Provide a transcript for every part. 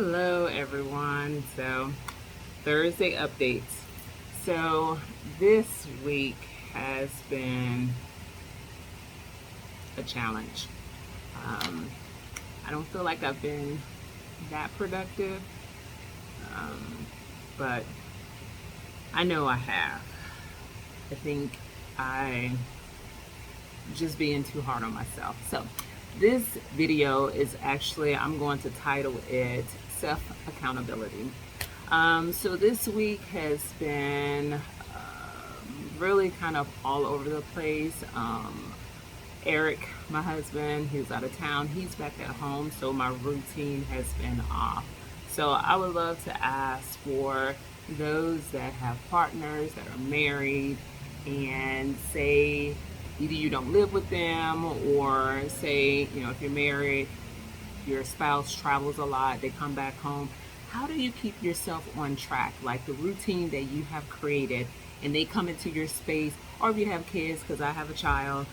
Hello, everyone. So, Thursday updates. So, this week has been a challenge. Um, I don't feel like I've been that productive, um, but I know I have. I think I just being too hard on myself. So, this video is actually, I'm going to title it Self Accountability. So this week has been really kind of all over the place. Eric, my husband, he's out of town. He's back at home, so my routine has been off. So I would love to ask for those that have partners that are married and say either you don't live with them or say, if you're married, your spouse travels a lot, they come back home. How do you keep yourself on track? Like the routine that you have created and they come into your space, or if you have kids, because I have a child.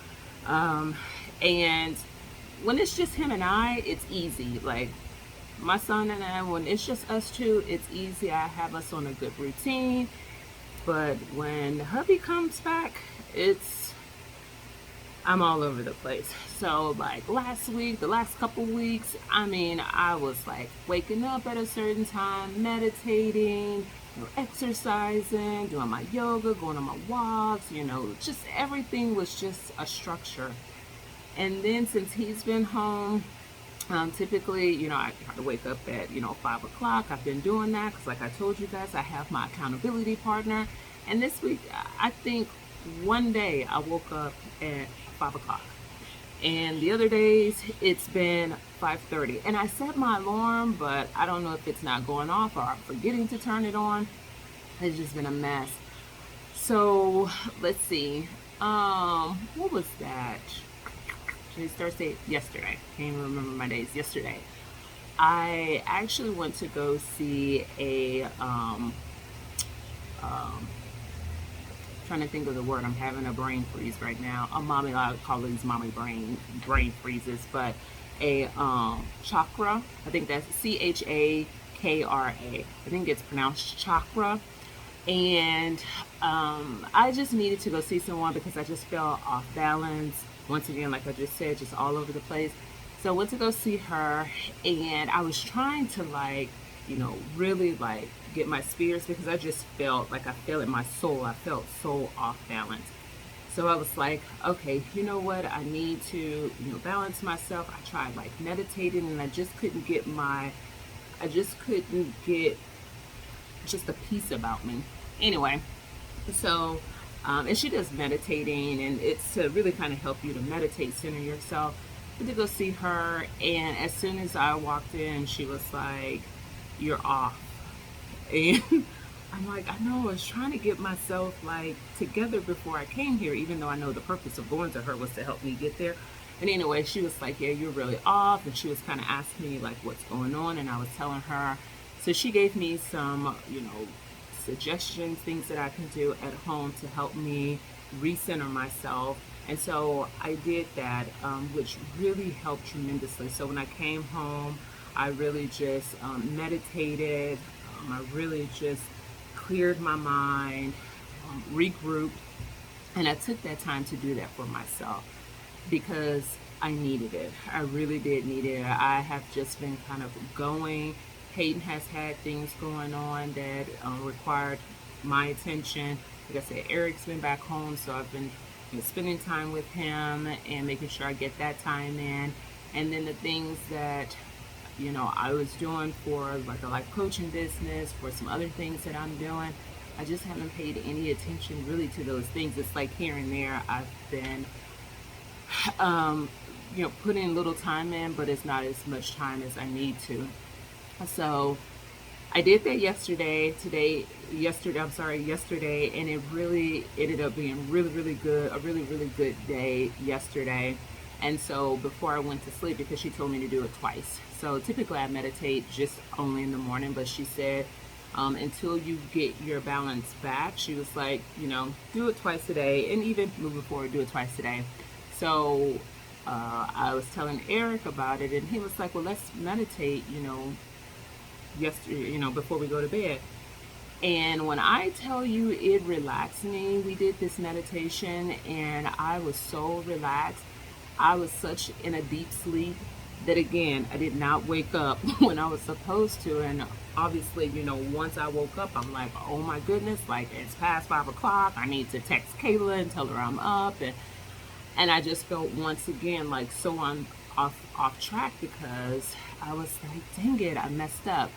And when it's just him and I, it's easy. Like my son and I, when it's just us two, it's easy. I have us on a good routine. But when hubby comes back, I'm all over the place. So like last week, the last couple weeks, I was like waking up at a certain time, meditating, exercising, doing my yoga, going on my walks, just everything was just a structure. And then since he's been home, typically, I try to wake up at, 5 o'clock. I've been doing that because like I told you guys, I have my accountability partner. And this week, I think one day I woke up at 5 o'clock. And the other days, it's been 5:30. And I set my alarm, but I don't know if it's not going off or I'm forgetting to turn it on. It's just been a mess. So, let's see. What was that? Today's Thursday. Yesterday. Can't even remember my days. Yesterday. I actually went to go see trying to think of the word. I'm having a brain freeze right now. I call these mommy brain freezes, but a chakra. I think that's Chakra. I think it's pronounced chakra. And I just needed to go see someone because I just felt off balance. Once again, like I just said, just all over the place. So I went to go see her, and I was trying to really get my spirits because I just felt like I felt in my soul. I felt so off balance. So I was like, okay, you know what? I need to, balance myself. I tried meditating and I just couldn't get just a peace about me. Anyway, so, and she does meditating, and it's to really kind of help you to meditate, center yourself. I went to go see her, and as soon as I walked in, she was like, "You're off." And I'm like, I know, I was trying to get myself together before I came here, even though I know the purpose of going to her was to help me get there. And anyway, she was like, yeah, you're really off. And she was kind of asking me what's going on. And I was telling her. So she gave me some, suggestions, things that I can do at home to help me recenter myself. And so I did that, which really helped tremendously. So when I came home, I really just meditated. I really just cleared my mind, regrouped, and I took that time to do that for myself because I needed it. I really did need it. I have just been kind of going. Hayden has had things going on that required my attention. Like I said, Eric's been back home, so I've been spending time with him and making sure I get that time in. And then the things that I was doing for a life coaching business, for some other things that I'm doing, I just haven't paid any attention really to those things. It's like here and there I've been, putting little time in, but it's not as much time as I need to. So I did that yesterday, and it really ended up being really, really good, a really, really good day yesterday. And so before I went to sleep, because she told me to do it twice. So typically I meditate just only in the morning, but she said until you get your balance back, she was like, do it twice a day, and even moving forward, do it twice a day. So I was telling Eric about it, and he was like, well, let's meditate, yesterday, before we go to bed. And when I tell you it relaxed me, we did this meditation and I was so relaxed. I was such in a deep sleep that again, I did not wake up when I was supposed to. And obviously, once I woke up, I'm like, oh my goodness, like it's past 5 o'clock. I need to text Kayla and tell her I'm up. And I just felt once again like so on off track because I was like, dang it, I messed up.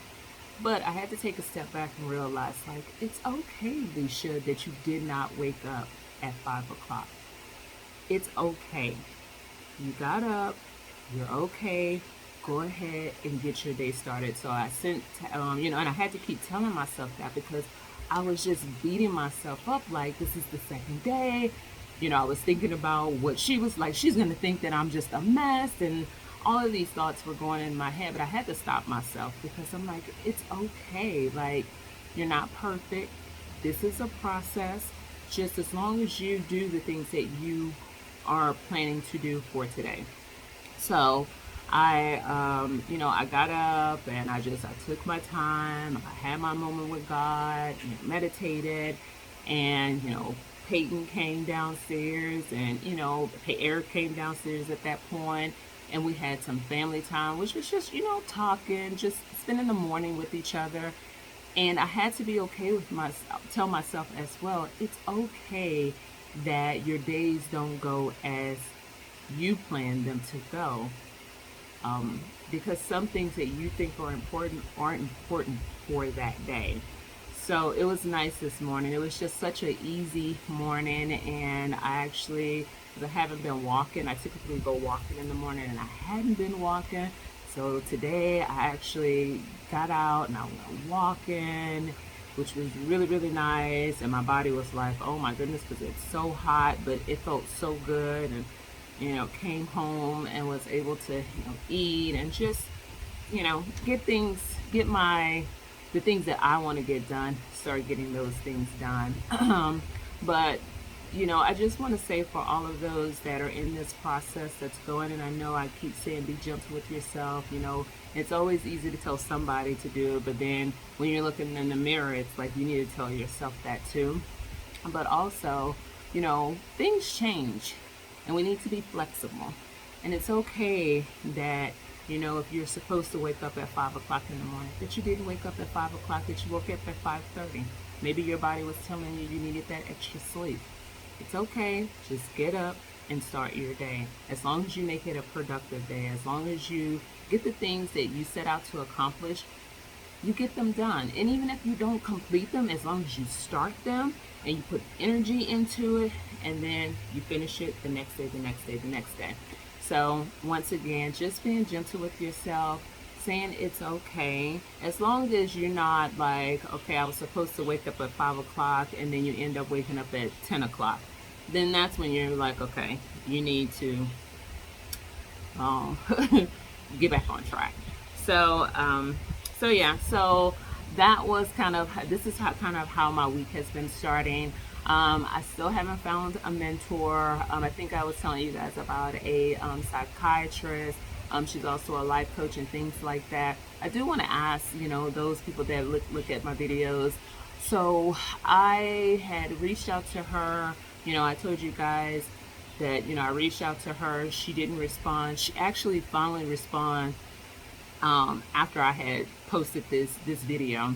But I had to take a step back and realize, like, it's okay, Leisha, that you did not wake up at 5 o'clock. It's okay. You got up. You're okay. Go ahead and get your day started. So I sent, and I had to keep telling myself that because I was just beating myself up like this is the second day. I was thinking about what she was like. She's going to think that I'm just a mess. And all of these thoughts were going in my head, but I had to stop myself because I'm like, it's okay. Like, you're not perfect. This is a process. Just as long as you do the things that you are planning to do for today. So I got up and I took my time. I had my moment with God, meditated, and Peyton came downstairs, and Eric came downstairs at that point, and we had some family time, which was just talking, just spending the morning with each other. And I had to be okay with tell myself as well, it's okay that your days don't go as you plan them to go. Because some things that you think are important aren't important for that day. So it was nice this morning. It was just such an easy morning, and I actually, because I haven't been walking, I typically go walking in the morning, and I hadn't been walking. So today I actually got out and I went walking, which was really, really nice. And my body was like, oh my goodness, because it's so hot, but it felt so good. And came home and was able to, eat and just, get the things that I want to get done, start getting those things done. But, I just want to say for all of those that are in this process that's going, and I know I keep saying be gentle with yourself, it's always easy to tell somebody to do it, but then when you're looking in the mirror, it's like you need to tell yourself that too. But also, things change. And we need to be flexible. And it's okay that, if you're supposed to wake up at 5 o'clock in the morning, that you didn't wake up at 5 o'clock, that you woke up at 5:30. Maybe your body was telling you needed that extra sleep. It's okay. Just get up and start your day. As long as you make it a productive day, as long as you get the things that you set out to accomplish, you get them done. And even if you don't complete them, as long as you start them and you put energy into it, and then you finish it the next day, the next day, the next day. So once again, just being gentle with yourself, saying it's okay, as long as you're not like, okay, I was supposed to wake up at 5 o'clock and then you end up waking up at 10 o'clock. Then that's when you're like, okay, you need to um, get back on track. So, so that was this is how my week has been starting. I still haven't found a mentor. I think I was telling you guys about a psychiatrist. She's also a life coach and things like that. I do want to ask, those people that look at my videos. So I had reached out to her. I told you guys that, I reached out to her. She didn't respond. She actually finally responded after I had posted this video.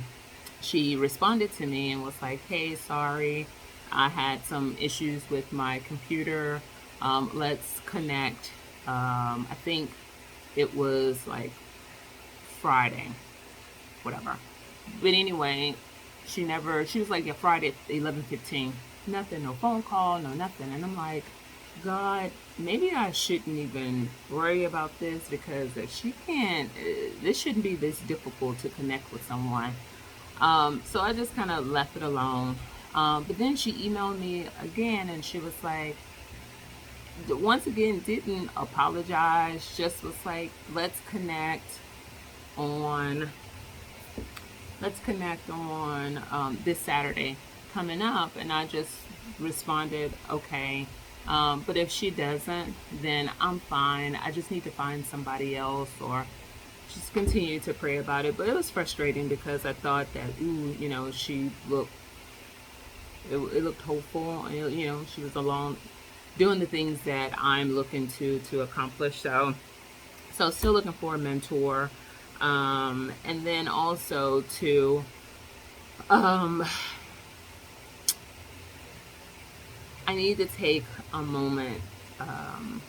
She responded to me and was like, hey, sorry, I had some issues with my computer. Let's connect. I think it was like Friday, whatever. But anyway, she was like, yeah, Friday at 11:15. Nothing, no phone call, no nothing. And I'm like, God, maybe I shouldn't even worry about this because if she can't, this shouldn't be this difficult to connect with someone. So I just kind of left it alone. But then she emailed me again and she was like, once again, didn't apologize, just was like, let's connect on this Saturday coming up. And I just responded, okay. But if she doesn't, then I'm fine. I just need to find somebody else, or just continued to pray about it. But it was frustrating because I thought that, ooh, she looked, it looked hopeful. And, she was along doing the things that I'm looking to accomplish. So still looking for a mentor. And then also to, um, I need to take a moment, um,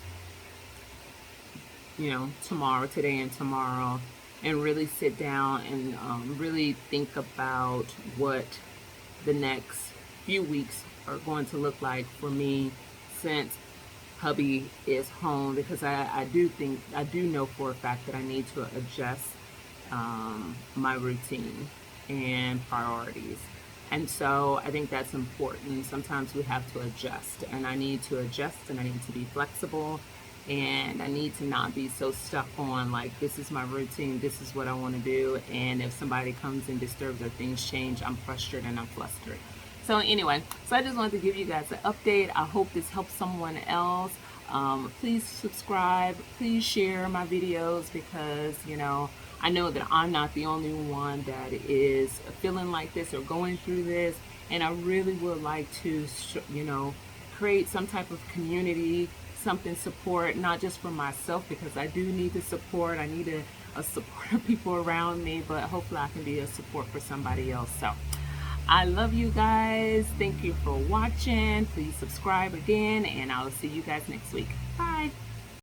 today and tomorrow, and really sit down and really think about what the next few weeks are going to look like for me, since hubby is home, because I do know for a fact that I need to adjust my routine and priorities. And so I think that's important. Sometimes we have to adjust, and I need to adjust, and I need to be flexible, and I need to not be so stuck on, like, this is my routine, this is what I want to do, and if somebody comes and disturbs or things change, I'm frustrated and I'm flustered. So anyway, so I just wanted to give you guys an update. I hope this helps someone else. Please subscribe, please share my videos, because I know that I'm not the only one that is feeling like this or going through this, and I really would like to create some type of community, something support, not just for myself, because I do need the support. I need a support of people around me, but hopefully I can be a support for somebody else. So I love you guys. Thank you for watching. Please subscribe again, and I'll see you guys next week. Bye.